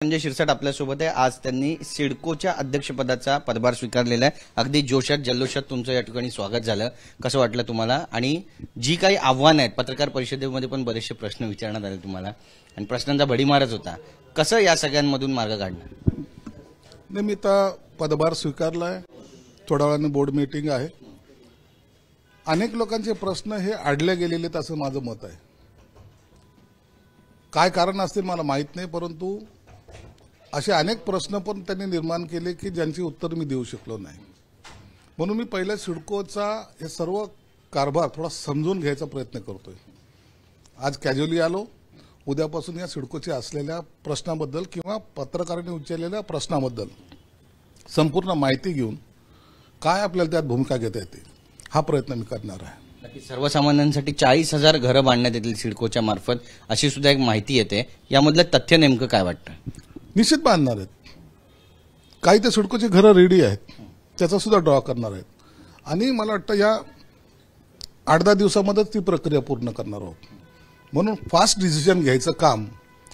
संजय शिरसाट आपल्यासोबत आहे। आज त्यांनी सिडकोच्या अध्यक्षपदाचा पदभार स्वीकारलेला आहे। अगदी जोशात जल्लोषात तुमचं या ठिकाणी स्वागत झालं। कसं वाटलं तुम्हाला? आणि जी काही आव्हानं आहेत, पत्रकार परिषदेमध्ये पण बरेचसे प्रश्न विचारण्यात आले तुम्हाला आणि प्रश्नांचा भडीमारच होता, कसं या सगळ्यांमधून मार्ग काढणार? नाही, मी आता पदभार स्वीकारलाय, थोड्या वेळाने बोर्ड मीटिंग आहे। अनेक लोकांचे प्रश्न हे अडले गेलेले आहेत असं माझं मत आहे। काय कारण असतील मला माहित नाही, परंतु असे अनेक प्रश्न पण त्यांनी निर्माण केले की ज्यांची उत्तर मी देऊ शकलो नाही। म्हणून मी पहिल्या सिडकोचा हे सर्व कारभार थोडा समजून घ्यायचा प्रयत्न करतोय। आज कॅज्युअली आलो, उद्यापासून या सिडकोचे असलेल्या प्रश्नाबद्दल किंवा पत्रकारांनी उचललेल्या प्रश्नाबद्दल संपूर्ण माहिती घेऊन काय आपल्याला त्यात भूमिका घेता येते हा प्रयत्न मी करणार आहे। सर्वसामान्यांसाठी 40,000 घरं बांधण्यात येतील सिडकोच्या मार्फत, अशी सुद्धा एक माहिती येते। यामधलं तथ्य नेमकं काय वाटतं? निश्चित बांधणार आहेत, काही ते सिडकोची घरं रेडी आहेत, त्याचा सुद्धा ड्रॉ करणार आहेत आणि मला वाटतं या 8-10 दिवसामध्येच ती प्रक्रिया पूर्ण करणार आहोत। म्हणून फास्ट डिसिजन घ्यायचं काम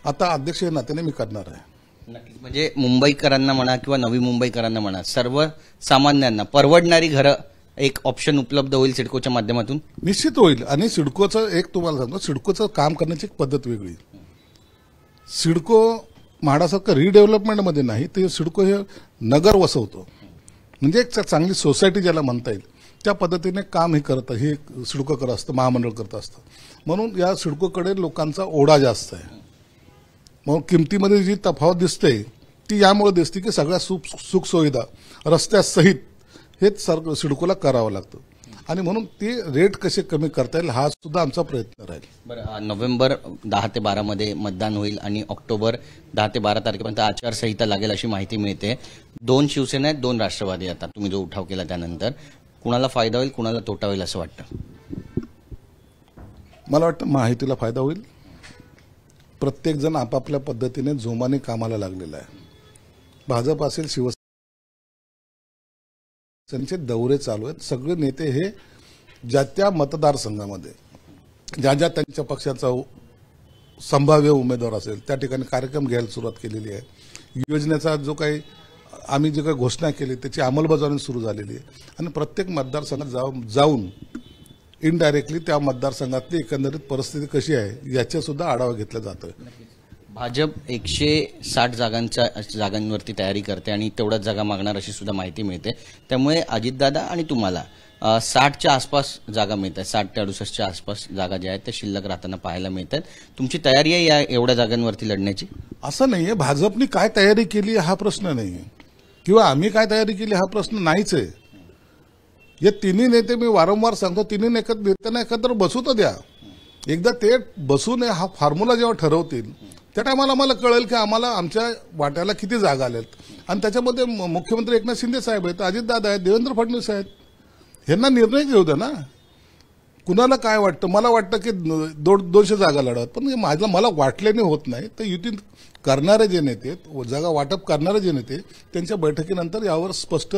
आता अध्यक्ष या नात्याने मी करणार आहे। नक्कीच, म्हणजे मुंबईकरांना म्हणा किंवा नवी मुंबईकरांना म्हणा, सर्वसामान्यांना परवडणारी घरं एक ऑप्शन उपलब्ध होईल सिडकोच्या माध्यमातून। निश्चित होईल। आणि सिडकोचं एक तुम्हाला सांगतो, सिडकोचं काम करण्याची एक पद्धत वेगळी। सिडको म्हाडासारखं रिडेव्हलपमेंटमध्ये नाही, ते सिडको हे नगर वसवतो, म्हणजे एक चांगली सोसायटी ज्याला म्हणता येईल त्या पद्धतीने काम हे करतं, हे सिडको करत असतं, महामंडळ करत असतं। म्हणून या सिडकोकडे लोकांचा ओढा जास्त आहे। मग किमतीमध्ये जी तफावत दिसते ती यामुळे दिसते की सगळ्या सुखसुविधा रस्त्यासहित हेच सिडकोला करावं लागतं आणि म्हणून ते रेट कसे कमी करता येईल हा सुद्धा आमचा प्रयत्न राहील। बरं, नोव्हेंबर 10 ते 12 मध्ये मतदान होईल आणि ऑक्टोबर 10 ते 12 तारखेपर्यंत आचारसंहिता लागेल अशी माहिती मिळते। 2 शिवसेना आहेत, 2 राष्ट्रवादी आता तुम्ही जो उठाव केला त्यानंतर कुणाला फायदा होईल, कुणाला तोटा होईल असं वाटतं? मला वाटतं महायुतीला फायदा होईल। प्रत्येक जण आपापल्या पद्धतीने जोमाने कामाला लागलेला आहे। भाजप असेल, शिवसेना त्यांचे दौरे चालू आहेत। सगळे नेते हे ज्या त्या मतदारसंघामध्ये ज्या ज्या त्यांच्या पक्षाचा संभाव्य उमेदवार असेल त्या ठिकाणी कार्यक्रम घ्यायला सुरुवात केलेली आहे। योजनेचा जो काही आम्ही जे काही घोषणा केली त्याची अंमलबजावणी सुरू झालेली आहे आणि प्रत्येक मतदारसंघात जाऊन इनडायरेक्टली त्या मतदारसंघातली एकंदरीत परिस्थिती कशी आहे याचा सुद्धा आढावा घेतला जातोय। भाजप 160 जागांवरती तयारी करते आणि तेवढ्याच जागा मागणार अशी सुद्धा माहिती मिळते। त्यामुळे अजितदादा आणि तुम्हाला 60च्या आसपास जागा मिळतात, 60 ते 68च्या आसपास जागा ज्या आहेत त्या शिल्लक राहताना पाहायला मिळतात। तुमची तयारी आहे या एवढ्या जागांवरती लढण्याची? असं नाहीये, भाजपने काय तयारी केली हा प्रश्न नाहीये किंवा आम्ही काय तयारी केली हा प्रश्न नाहीच आहे। हे तिन्ही नेते मी वारंवार सांगतो, तिन्ही नेत्यांना एकत्र बसू तर द्या। एकदा ते बसून हा फॉर्म्युला जेव्हा ठरवतील त्या टायमाला मला कळेल की आम्हाला आमच्या वाट्याला किती जागा आल्यात आणि त्याच्यामध्ये मुख्यमंत्री एकनाथ शिंदे साहेब आहेत, अजितदादा आहेत, देवेंद्र फडणवीस आहेत, यांना निर्णय घेऊ द्या ना। कुणाला काय वाटतं? मला वाटतं की 200 जागा लढवत, पण मला वाटल्याने होत नाही। तर युती करणारे जे नेते, जागा वाटप करणारे जे नेते, त्यांच्या बैठकीनंतर यावर स्पष्ट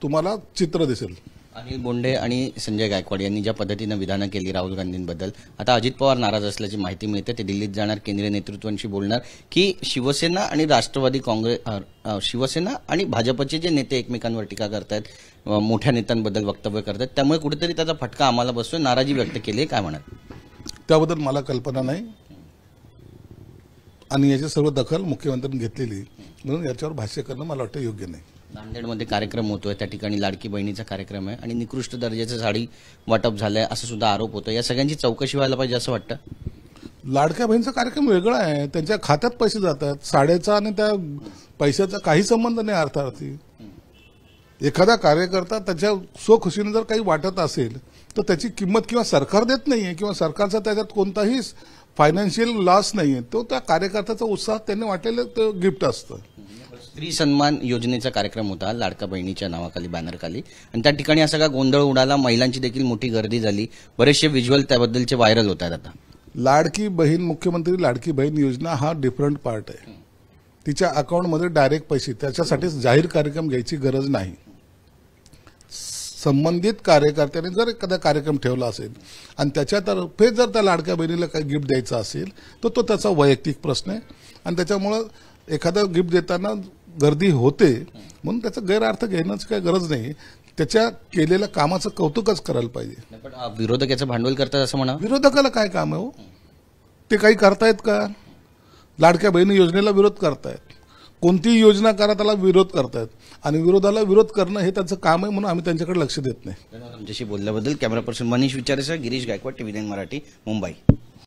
तुम्हाला चित्र दिसेल। अनिल बोंडे आणि संजय गायकवाड यांनी ज्या पद्धतीनं विधानं केली राहुल गांधींबद्दल, आता अजित पवार नाराज असल्याची माहिती मिळते। ते दिल्लीत जाणार, केंद्रीय नेतृत्वांशी बोलणार की शिवसेना आणि राष्ट्रवादी काँग्रेस, शिवसेना आणि भाजपचे जे नेते एकमेकांवर टीका करतात, मोठ्या नेत्यांबद्दल वक्तव्य करतात, त्यामुळे कुठेतरी त्याचा फटका आम्हाला बसतोय, नाराजी व्यक्त केली आहे, काय म्हणाल? त्याबद्दल मला कल्पना नाही आणि याची सर्व दखल मुख्यमंत्र्यांनी घेतलेली, म्हणून याच्यावर भाष्य करणं मला वाटतं योग्य नाही। नांदेडमध्ये कार्यक्रम होतोय, त्या ठिकाणी लाडकी बहिणीचा कार्यक्रम आहे आणि निकृष्ट दर्जाचं साडी वाटप झालंय असं सुद्धा आरोप होतो। या सगळ्यांची चौकशी व्हायला पाहिजे असं वाटतं? लाडक्या बहिणीचा कार्यक्रम वेगळा आहे, त्यांच्या खात्यात पैसे जातात, साड्याचा आणि त्या पैशाचा काही संबंध नाही अर्थार्थी। एखादा कार्यकर्ता त्याच्या स्वखुशीने जर काही वाटत असेल तर त्याची किंमत किंवा सरकार देत नाहीये किंवा सरकारचा त्याच्यात कोणताही फायनान्शियल लॉस नाहीये, तो त्या कार्यकर्त्याचा उत्साह त्यांनी वाटलेलं गिफ्ट असतं। स्त्री सन्मान योजनेचा कार्यक्रम होता लाडका बहिणीच्या नावाखाली, बॅनरखाली, आणि त्या ठिकाणी असा का गोंधळ उडाला, महिलांची देखील मोठी गर्दी झाली, बरेचसे व्हिज्युअल त्याबद्दलचे व्हायरल होत आहेत। आता लाडकी बहीण, मुख्यमंत्री लाडकी बहीण योजना हा डिफरंट पार्ट आहे। तिच्या अकाउंटमध्ये डायरेक्ट पैसे, त्याच्यासाठी जाहीर कार्यक्रम घ्यायची गरज नाही। संबंधित कार्यकर्त्याने जर एखादा कार्यक्रम ठेवला असेल आणि त्याच्यातर्फे जर त्या लाडक्या बहिणीला काही गिफ्ट द्यायचं असेल तर तो त्याचा वैयक्तिक प्रश्न आहे आणि त्याच्यामुळे एखादं गिफ्ट देताना गर्दी होते म्हणून त्याचा गैरअर्थ घेण्याची काही गरज नाही. त्याच्या केलेल्या कामाचं कौतुकच करायला पाहिजे. पण विरोधक याचं भांडवल करतात असं म्हणा. विरोधकाला काय काम आहे हो? ते काही करतायत का? लाडक्या बहिणी योजनेला विरोध करतायत. कोणतीही योजना करा त्याला विरोध करतायत आणि विरोधाला विरोध करणं हे त्यांचं काम आहे म्हणून आम्ही त्यांच्याकडे लक्ष देत नाही. धन्यवाद. आमच्याशी बोलल्याबद्दल. कॅमेरा पर्सन मनीष विचारेसह गिरीश गायकवाड, TV9 मराठी, मुंबई.